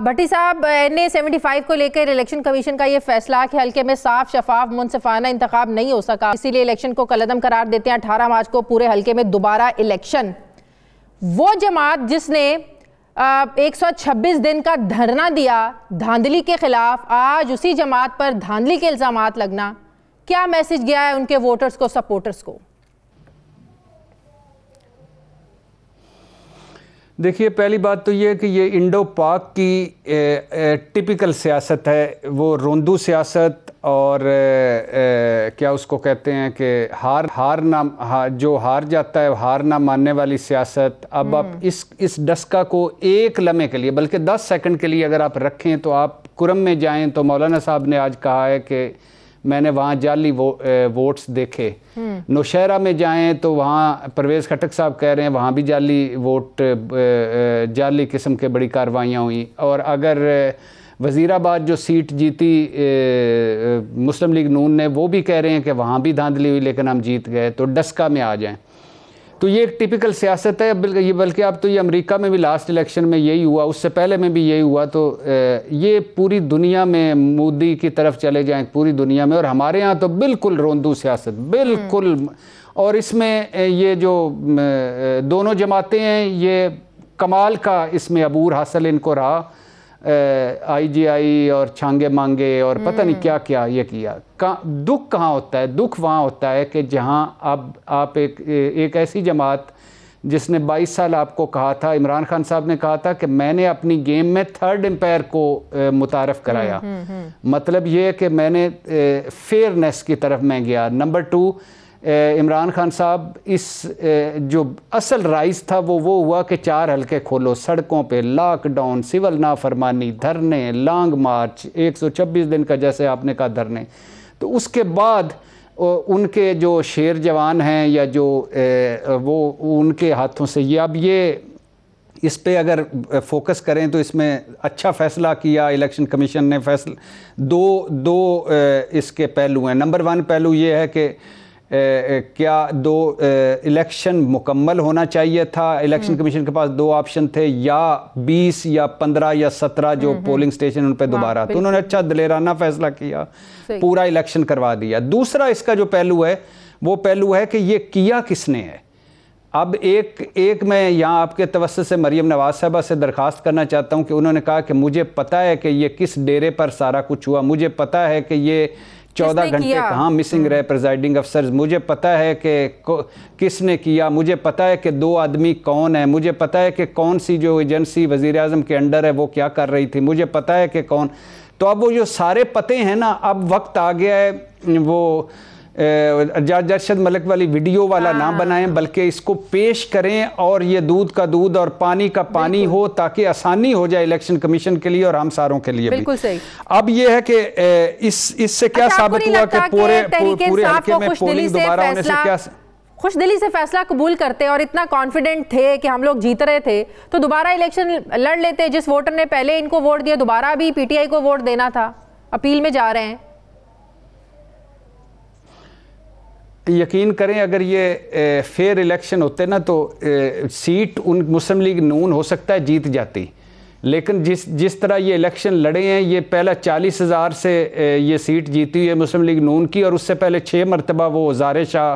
भट्टी साहब, NA 75 को लेकर इलेक्शन कमीशन का ये फैसला कि हल्के में साफ शफाफ मुनसिफाना इंतखाब नहीं हो सका, इसीलिए इलेक्शन को कलअदम करार देते हैं। 18 मार्च को पूरे हल्के में दोबारा इलेक्शन। वो जमात जिसने 126 दिन का धरना दिया धांधली के खिलाफ, आज उसी जमात पर धांधली के इल्जामात लगना, क्या मैसेज गया है उनके वोटर्स को, सपोर्टर्स को? देखिए, पहली बात तो ये है कि ये इंडो पाक की टिपिकल सियासत है, वो रोंदू सियासत, और क्या उसको कहते हैं कि जो हार जाता है हार ना मानने वाली सियासत। अब आप इस डस्का को एक लम्हे के लिए, बल्कि 10 सेकंड के लिए अगर आप रखें तो आप कुरम में जाएं तो मौलाना साहब ने आज कहा है कि मैंने वहाँ जाली वोट्स देखे। नौशहरा में जाएं तो वहाँ परवेज़ खटक साहब कह रहे हैं वहाँ भी जाली किस्म के बड़ी कार्रवाइयाँ हुई। और अगर वज़ीराबाद जो सीट जीती मुस्लिम लीग नून ने, वो भी कह रहे हैं कि वहाँ भी धांधली हुई लेकिन हम जीत गए। तो डस्का में आ जाएं तो ये एक टिपिकल सियासत है। बल्कि अब तो ये अमेरिका में भी लास्ट इलेक्शन में यही हुआ, उससे पहले में भी यही हुआ। तो ये पूरी दुनिया में मोदी की तरफ चले जाएं, पूरी दुनिया में, और हमारे यहाँ तो बिल्कुल रोंदू सियासत, बिल्कुल। और इसमें ये जो दोनों जमातें हैं, ये कमाल का इसमें अबूर हासिल इनको रहा। IGI और छांगे मांगे और पता नहीं क्या क्या ये किया। दुख कहाँ होता है? दुख वहाँ होता है कि जहाँ अब आप एक ऐसी जमात जिसने 22 साल आपको कहा था, इमरान खान साहब ने कहा था कि मैंने अपनी गेम में थर्ड एम्पायर को मुतारफ़ कराया। मतलब ये है कि मैंने फेयरनेस की तरफ मैं गया। नंबर 2, इमरान खान साहब इस जो असल राइज था वो हुआ कि 4 हल्के खोलो, सड़कों पे लॉकडाउन, सिविल नाफरमानी, धरने, लॉन्ग मार्च, 126 दिन का जैसे आपने कहा धरने। तो उसके बाद उनके जो शेर जवान हैं या जो वो उनके हाथों से ये इस पे अगर फोकस करें तो इसमें अच्छा फ़ैसला किया इलेक्शन कमीशन ने। दो इसके पहलू हैं। नंबर 1 पहलू ये है कि क्या 2 इलेक्शन मुकम्मल होना चाहिए था। इलेक्शन कमीशन के पास 2 ऑप्शन थे, या 20 या 15 या 17 जो पोलिंग स्टेशन उन पे दोबारा। तो उन्होंने अच्छा दलेराना फैसला किया, पूरा इलेक्शन करवा दिया। दूसरा इसका जो पहलू है वो पहलू है कि ये किया किसने है। अब एक मैं यहाँ आपके तवस्सुत से मरियम नवाज साहबा से दरख्वास्त करना चाहता हूँ कि उन्होंने कहा कि मुझे पता है कि ये किस डेरे पर सारा कुछ हुआ, मुझे पता है कि ये 14 घंटे कहाँ मिसिंग रहे प्रिजाइडिंग अफसर, मुझे पता है कि किसने किया, मुझे पता है कि 2 आदमी कौन है, मुझे पता है कि कौन सी जो एजेंसी वज़ीर आज़म के अंडर है वो क्या कर रही थी, मुझे पता है कि कौन। तो अब वो जो सारे पते हैं ना, अब वक्त आ गया है वो जज अरशद मलिक वाली वीडियो वाला ना बनाएं, बल्कि इसको पेश करें और ये दूध का दूध और पानी का पानी हो, ताकि आसानी हो जाए इलेक्शन कमीशन के लिए और हम सारों के लिए भी। सही। अब ये है कि इससे क्या साबित हुआ कि पूरे हल्के में पोलिंग दोबारा होने से क्या खुशदिली से फैसला कबूल करते और इतना कॉन्फिडेंट थे कि हम लोग जीत रहे थे तो दोबारा इलेक्शन लड़ लेते। जिस वोटर ने पहले इनको वोट दिया दोबारा भी PTI को वोट देना था, अपील में जा रहे हैं। यकीन करें अगर ये फेयर इलेक्शन होते ना तो सीट उन मुस्लिम लीग नून हो सकता है जीत जाती, लेकिन जिस तरह ये इलेक्शन लड़े हैं, ये पहला 40,000 से ये सीट जीती हुई है मुस्लिम लीग नून की, और उससे पहले 6 मरतबा वो ज़ारे शाह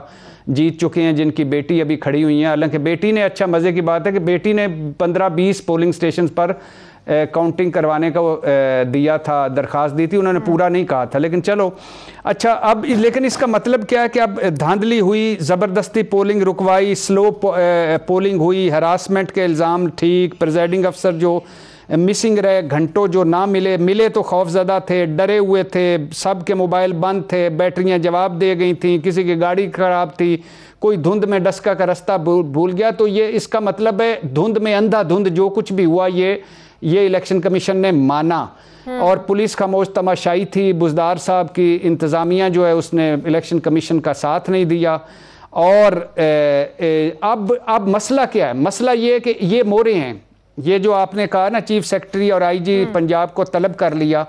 जीत चुके हैं जिनकी बेटी अभी खड़ी हुई हैं। हालांकि बेटी ने, अच्छा मज़े की बात है कि बेटी ने 15-20 पोलिंग स्टेशन पर काउंटिंग करवाने का दिया था, दरख्वास्त दी थी, उन्होंने पूरा नहीं कहा था, लेकिन चलो अच्छा। अब लेकिन इसका मतलब क्या है कि अब धांधली हुई, ज़बरदस्ती पोलिंग रुकवाई, स्लो पोलिंग हुई, हरासमेंट के इल्ज़ाम, ठीक, प्रिजाइडिंग अफसर जो मिसिंग रहे, घंटों जो ना मिले तो खौफजदा थे, डरे हुए थे, सब के मोबाइल बंद थे, बैटरियां जवाब दे गई थी, किसी की गाड़ी ख़राब थी, कोई धुंध में डस्का का रास्ता भूल गया। तो ये इसका मतलब है धुंध में अंधाधुंध जो कुछ भी हुआ ये इलेक्शन कमीशन ने माना। और पुलिस खामोश तमाशाई थी, बुज़दार साहब की इंतज़ामिया जो है उसने इलेक्शन कमीशन का साथ नहीं दिया। और अब मसला क्या है? मसला ये है कि ये मोरे हैं, ये जो आपने कहा ना चीफ सेक्रेटरी और IG पंजाब को तलब कर लिया,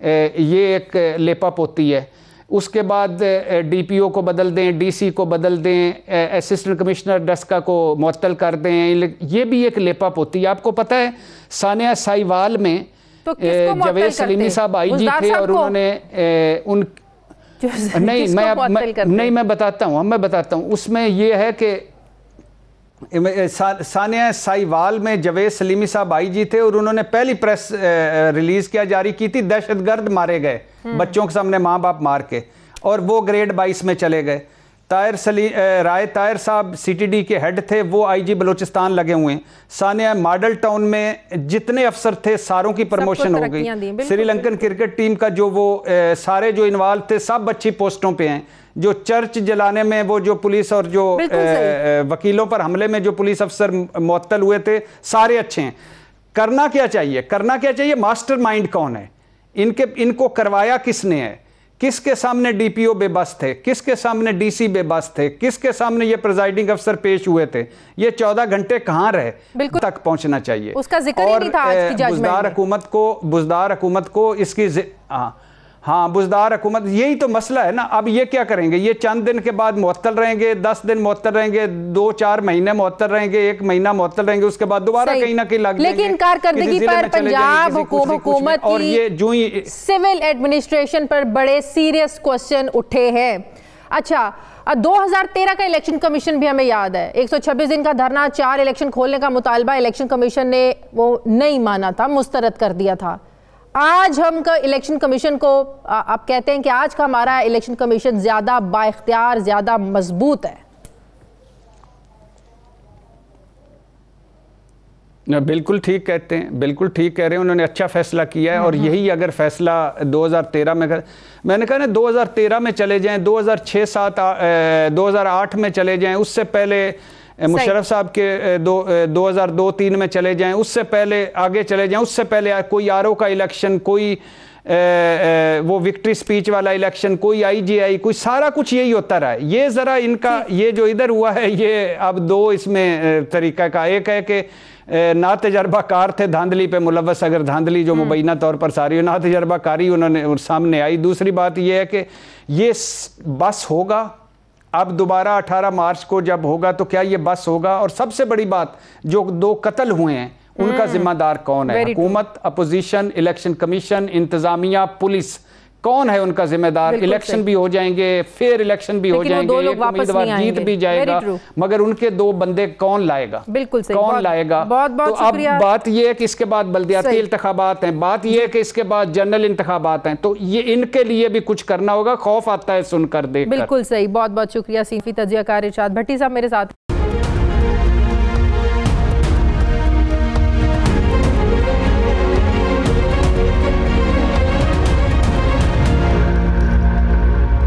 ये एक लेपा पोती है। उसके बाद DPO को बदल दें, DC को बदल दें, असिस्टेंट कमिश्नर डस्का को मुअत्तल कर दें, ये भी एक लेपा पोती है। आपको पता है सानिया साहिवाल में तो जवेद सलीमी साहब आईजी थे और उन्होंने मैं बताता हूँ उसमें ये है कि सानिया साहिवाल में जवेद सलीमी साहब आईजी थे और उन्होंने पहली प्रेस रिलीज क्या जारी की थी, दहशतगर्द मारे गए बच्चों के सामने माँ बाप मार के, और वो ग्रेड 22 में चले गए। राय ताहिर साहब सीटीडी के हेड थे, वो आईजी बलूचिस्तान लगे हुए हैं। सानिया मॉडल टाउन में जितने अफसर थे सारों की प्रमोशन हो गई। श्रीलंकन क्रिकेट टीम का जो वो सारे जो इन्वॉल्व थे सब अच्छी पोस्टों पे हैं। जो चर्च जलाने में वो जो पुलिस और जो वकीलों पर हमले में जो पुलिस अफसर मुअत्तल हुए थे सारे अच्छे हैं। करना क्या चाहिए? मास्टरमाइंड कौन है? इनको करवाया किसने है? किसके सामने डीपीओ बेबस थे? किसके सामने डीसी बेबस थे? किसके सामने ये प्रिजाइडिंग अफसर पेश हुए थे? ये 14 घंटे कहां रहे? तक पहुंचना चाहिए। उसका जिक्र ही नहीं था आज की जजमेंट में। बुज़दार हुकूमत को इसकी बुज़दार हुकूमत, यही तो मसला है ना। अब ये क्या करेंगे? ये चंद दिन के बाद मुअत्तल रहेंगे, 10 दिन मुअत्तल रहेंगे, 2-4 महीने मुअत्तल रहेंगे, 1 महीना मुअत्तल रहेंगे, उसके बाद दोबारा कहीं ना कहीं लग जाएंगे। लेकिन कारकर्दगी पर पंजाब हुकूमत और ये जो ही सिविल एडमिनिस्ट्रेशन पर बड़े सीरियस क्वेश्चन उठे हैं। अच्छा, 2013 का इलेक्शन कमीशन भी हमें याद है। 126 दिन का धरना, 4 इलेक्शन खोलने का मुतालबा इलेक्शन कमीशन ने वो नहीं माना था, मुस्तरद कर दिया था। आज हम का इलेक्शन कमीशन को आप कहते हैं कि आज का हमारा इलेक्शन कमीशन ज्यादा बाइख्तियार, ज्यादा मजबूत है। बिल्कुल ठीक कहते हैं, बिल्कुल ठीक कह रहे हैं। उन्होंने अच्छा फैसला किया है। और यही अगर फैसला 2013 में मैंने कहा ना 2013 में चले जाएं, 2008 में चले जाएं, उससे पहले मुशर्रफ साहब के 2002-3 में चले जाएं, उससे पहले आगे चले जाएं, उससे पहले कोई आरओ का इलेक्शन, कोई वो विक्ट्री स्पीच वाला इलेक्शन, कोई आईजीआई, कोई सारा कुछ यही होता रहा है। ये ज़रा इनका ये जो इधर हुआ है, ये अब 2 इसमें तरीका का। एक है कि ना तजर्बाकार थे धांधली पे मुलव्वस, अगर धांधली जो मुबैना तौर पर सारी हो, ना तजर्बाकारी उन्होंने सामने आई। दूसरी बात यह है कि ये बस होगा अब दोबारा 18 मार्च को जब होगा तो क्या ये बस होगा? और सबसे बड़ी बात, जो 2 कत्ल हुए हैं उनका जिम्मेदार कौन है? हुकूमत, अपोजिशन, इलेक्शन कमीशन, इंतजामिया, पुलिस, कौन है उनका जिम्मेदार? इलेक्शन भी हो जाएंगे, फिर इलेक्शन भी हो जाएंगे, एक उम्मीदवार जीत भी जाएगा, मगर उनके 2 बंदे कौन लाएगा? बिल्कुल सही, कौन लाएगा? तो अब बात यह है कि इसके बाद बल्दियाती इंतखाबात हैं, बात यह है कि इसके बाद जनरल इंतखाबात हैं, तो ये इनके लिए भी कुछ करना होगा। खौफ आता है सुनकर, देखकर। बिल्कुल सही, बहुत बहुत शुक्रिया। सीफी तजियाकार इरशाद भट्टी साहब मेरे साथ।